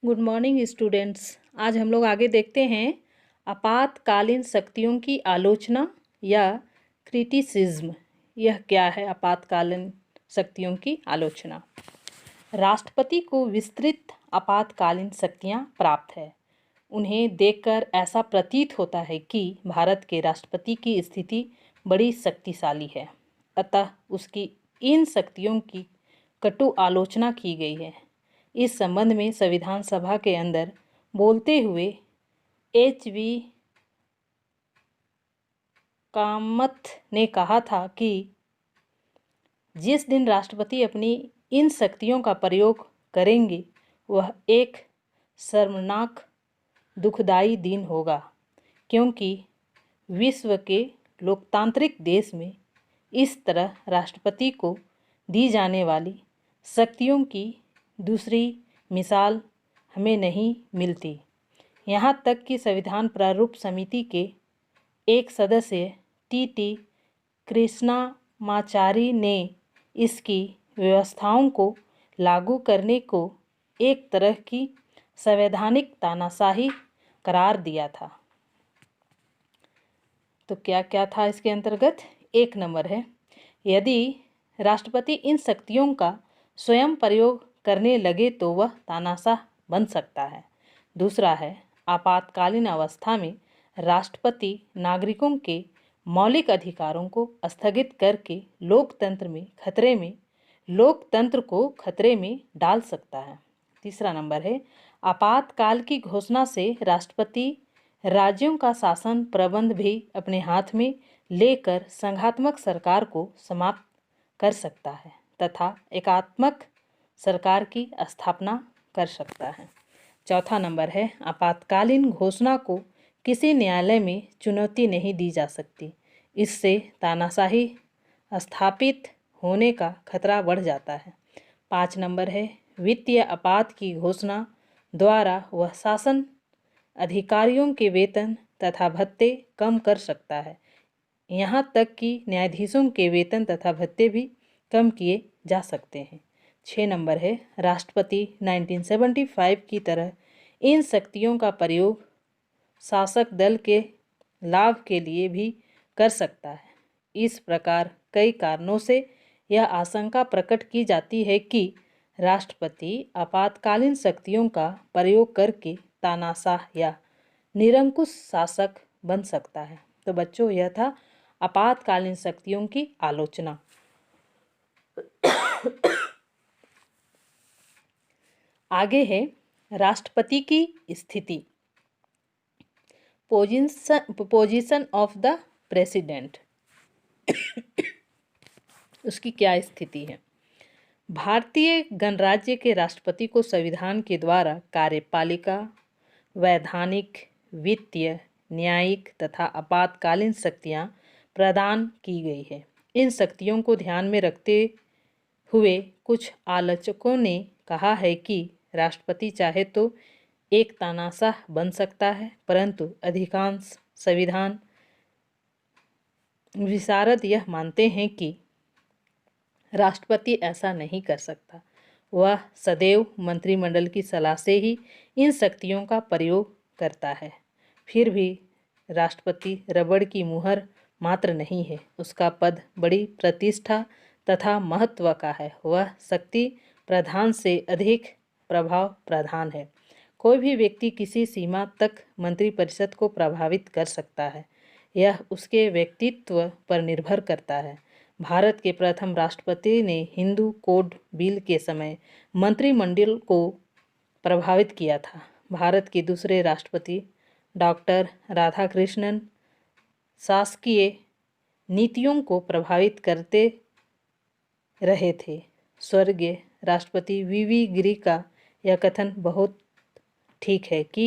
Good morning students. आज हम लोग आगे देखते हैं आपातकालीन शक्तियों की आलोचना या क्रिटिसिज्म। यह क्या है आपातकालीन शक्तियों की आलोचना? राष्ट्रपति को विस्तृत आपातकालीन शक्तियां प्राप्त है। उन्हें देखकर ऐसा प्रतीत होता है कि भारत के राष्ट्रपति की स्थिति बड़ी शक्तिशाली है, अतः उसकी इन शक्तियों की कटु आलोचना की गई है। इस संबंध में संविधान सभा के अंदर बोलते हुए H.V. कामथ ने कहा था कि जिस दिन राष्ट्रपति अपनी इन शक्तियों का प्रयोग करेंगे वह एक शर्मनाक दुखदाई दिन होगा, क्योंकि विश्व के लोकतांत्रिक देश में इस तरह राष्ट्रपति को दी जाने वाली शक्तियों की दूसरी मिसाल हमें नहीं मिलती। यहाँ तक कि संविधान प्रारूप समिति के एक सदस्य T.T. कृष्णामाचारी ने इसकी व्यवस्थाओं को लागू करने को एक तरह की संवैधानिक तानाशाही करार दिया था। तो क्या क्या था इसके अंतर्गत? 1 नंबर है, यदि राष्ट्रपति इन शक्तियों का स्वयं प्रयोग करने लगे तो वह तानाशाह बन सकता है। दूसरा है, आपातकालीन अवस्था में राष्ट्रपति नागरिकों के मौलिक अधिकारों को स्थगित करके लोकतंत्र को खतरे में डाल सकता है। तीसरा नंबर है, आपातकाल की घोषणा से राष्ट्रपति राज्यों का शासन प्रबंध भी अपने हाथ में लेकर संघात्मक सरकार को समाप्त कर सकता है तथा एकात्मक सरकार की स्थापना कर सकता है। चौथा नंबर है, आपातकालीन घोषणा को किसी न्यायालय में चुनौती नहीं दी जा सकती। इससे तानाशाही स्थापित होने का खतरा बढ़ जाता है। 5 नंबर है, वित्तीय आपात की घोषणा द्वारा वह शासन अधिकारियों के वेतन तथा भत्ते कम कर सकता है। यहाँ तक कि न्यायाधीशों के वेतन तथा भत्ते भी कम किए जा सकते हैं। 6 नंबर है, राष्ट्रपति 1975 की तरह इन शक्तियों का प्रयोग शासक दल के लाभ के लिए भी कर सकता है। इस प्रकार कई कारणों से यह आशंका प्रकट की जाती है कि राष्ट्रपति आपातकालीन शक्तियों का प्रयोग करके तानाशाह या निरंकुश शासक बन सकता है। तो बच्चों, यह था आपातकालीन शक्तियों की आलोचना। आगे है राष्ट्रपति की स्थिति, पोजीशन ऑफ द प्रेसिडेंट। उसकी क्या स्थिति है? भारतीय गणराज्य के राष्ट्रपति को संविधान के द्वारा कार्यपालिका, वैधानिक, वित्तीय, न्यायिक तथा आपातकालीन शक्तियां प्रदान की गई है। इन शक्तियों को ध्यान में रखते हुए कुछ आलोचकों ने कहा है कि राष्ट्रपति चाहे तो एक तानाशाह बन सकता है, परंतु अधिकांश संविधान विशारद यह मानते हैं कि राष्ट्रपति ऐसा नहीं कर सकता। वह सदैव मंत्रिमंडल की सलाह से ही इन शक्तियों का प्रयोग करता है। फिर भी राष्ट्रपति रबड़ की मुहर मात्र नहीं है, उसका पद बड़ी प्रतिष्ठा तथा महत्व का है। वह शक्ति प्रधान से अधिक प्रभाव प्रधान है। कोई भी व्यक्ति किसी सीमा तक मंत्रिपरिषद को प्रभावित कर सकता है, यह उसके व्यक्तित्व पर निर्भर करता है। भारत के प्रथम राष्ट्रपति ने हिंदू कोड बिल के समय मंत्रिमंडल को प्रभावित किया था। भारत के दूसरे राष्ट्रपति डॉक्टर राधाकृष्णन शासकीय नीतियों को प्रभावित करते रहे थे। स्वर्गीय राष्ट्रपति वी गिरी का यह कथन बहुत ठीक है कि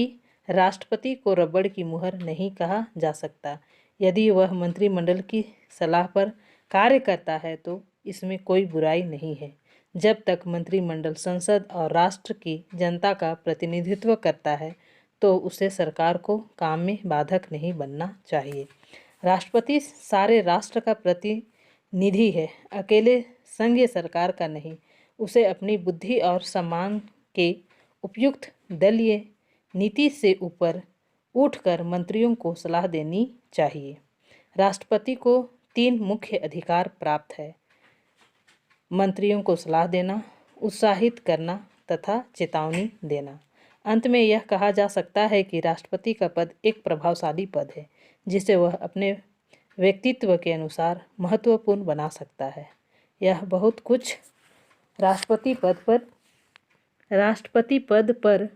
राष्ट्रपति को रबड़ की मुहर नहीं कहा जा सकता। यदि वह मंत्रिमंडल की सलाह पर कार्य करता है तो इसमें कोई बुराई नहीं है, जब तक मंत्रिमंडल संसद और राष्ट्र की जनता का प्रतिनिधित्व करता है तो उसे सरकार को काम में बाधक नहीं बनना चाहिए। राष्ट्रपति सारे राष्ट्र का प्रतिनिधि है, अकेले संघीय सरकार का नहीं। उसे अपनी बुद्धि और सम्मान के उपयुक्त दलीय नीति से ऊपर उठकर मंत्रियों को सलाह देनी चाहिए। राष्ट्रपति को 3 मुख्य अधिकार प्राप्त है: मंत्रियों को सलाह देना, उत्साहित करना तथा चेतावनी देना। अंत में यह कहा जा सकता है कि राष्ट्रपति का पद एक प्रभावशाली पद है जिसे वह अपने व्यक्तित्व के अनुसार महत्वपूर्ण बना सकता है। यह बहुत कुछ राष्ट्रपति पद पर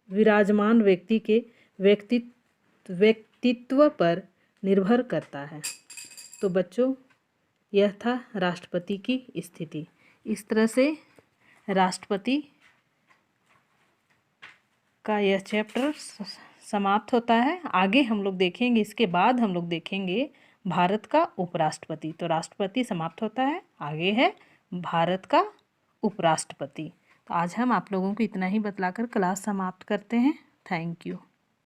विराजमान व्यक्ति के व्यक्तित्व पर निर्भर करता है। तो बच्चों, यह था राष्ट्रपति की स्थिति। इस तरह से राष्ट्रपति का यह चैप्टर समाप्त होता है। आगे हम लोग देखेंगे, इसके बाद हम लोग देखेंगे भारत का उपराष्ट्रपति। तो राष्ट्रपति समाप्त होता है, आगे है भारत का उपराष्ट्रपति। तो आज हम आप लोगों को इतना ही बतलाकर क्लास समाप्त करते हैं। Thank you.